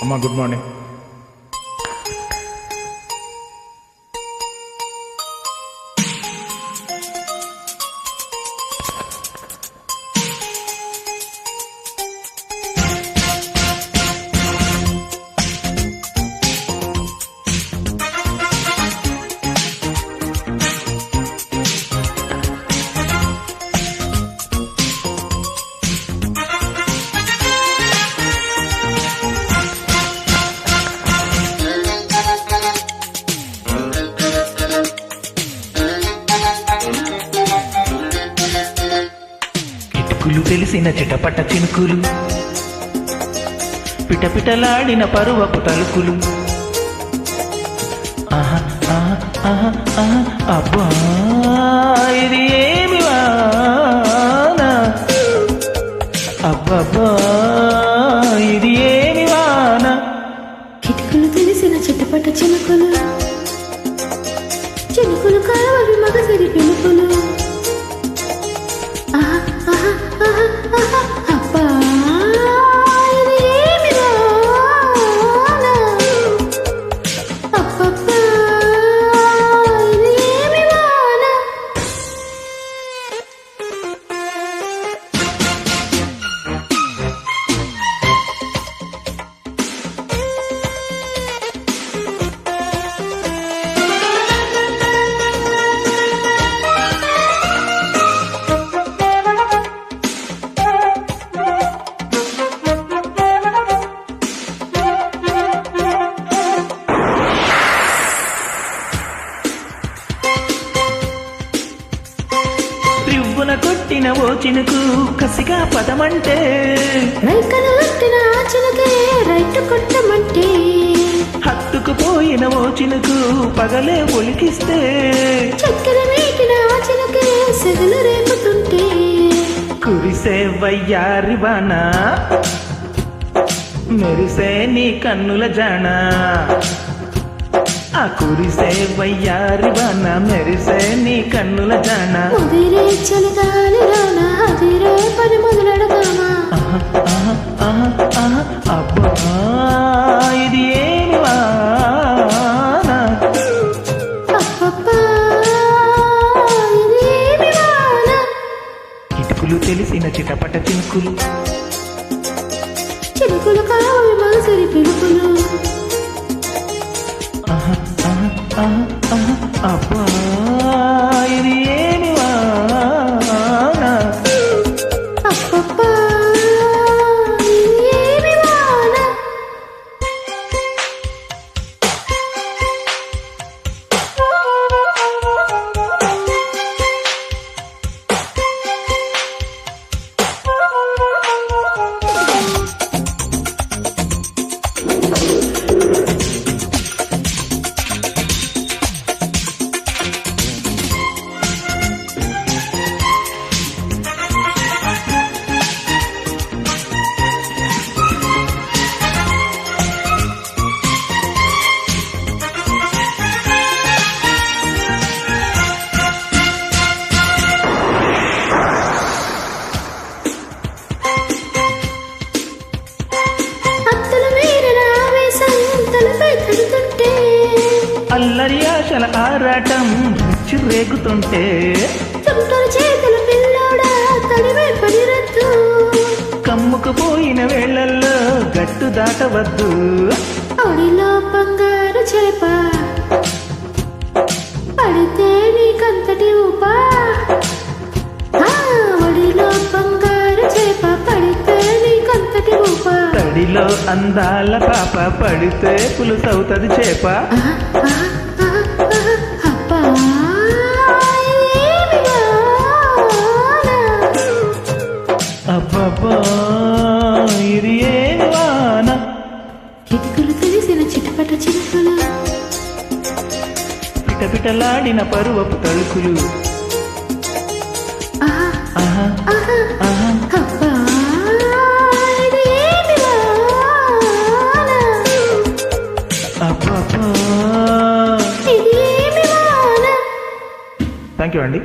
అమ్మా good morning. తెలిసిన చిటపట చినుకులు, పిటపిటలాడిన పరువపు తలుకులు. ఆహా ఆహా ఆహా ఆహా అబ్బా ఇది ఏమి వాన, అబ్బబ్బా ఇది ఏమి వాన. కిటుకులు తెలిసిన చిటపట చినుకులు, చినుకులు కావవి మగసిరి పిలుపులు. కొట్టిన ఓ చినుకు కసిగా పదమంటే, రైకను కొట్టిన ఆ చినుకే రైట్ కొట్టమంటే, హత్తుకుపోయిన ఓ చినుకు పగలే ఒలికిస్తే, చక్కెర మేకిన ఆ చినుకే సెగలు రేపుతుంటే, కురిసే వయ్యారి వాన మెరిసే నీ కన్నుల జాణ. ఆ కురిసే వయ్యారి వాన మెరిసే నీ కన్నుల జాణ. ముదిరే చలిగాలి రాన అదిరే పని మొదలెడదామా. అబ్బా ఇది ఏమి వాన, అబ్బబ్బా ఇది ఏమి వాన. కిటుకులు తెలిసిన చిటపట చినుకులు, చినుకులు కావవి మగసిరి పిలుపులు. అబ్బా ఇది ఏమి వాన, అబ్బబ్బా ఇది ఏమి వాన. అల్లరి ఆశల ఆరాటం రుచి రేగుతుంటే, చుట్టూరు చేతుల పిల్లోడా తడివే పడిరద్దు. కమ్ముకుపోయిన వేళల్లో గట్టు దాటవద్దు. ఒడిలో బంగారు చేప పడితే నీకంతటి ఊపా. ఒడిలో బంగారు చేప పడితే నీకంతటి ఊపా. తడిలో అందాల పాప పడితే పులుసవుతది చేప. అబ్బబ్బా ఇది ఏమి వాన. కిటుకులు తెలిసిన చిటపట చినుకులు, పిటపిటలాడిన పరువపు తలుకులు. థ్యాంక్ యూ అండి.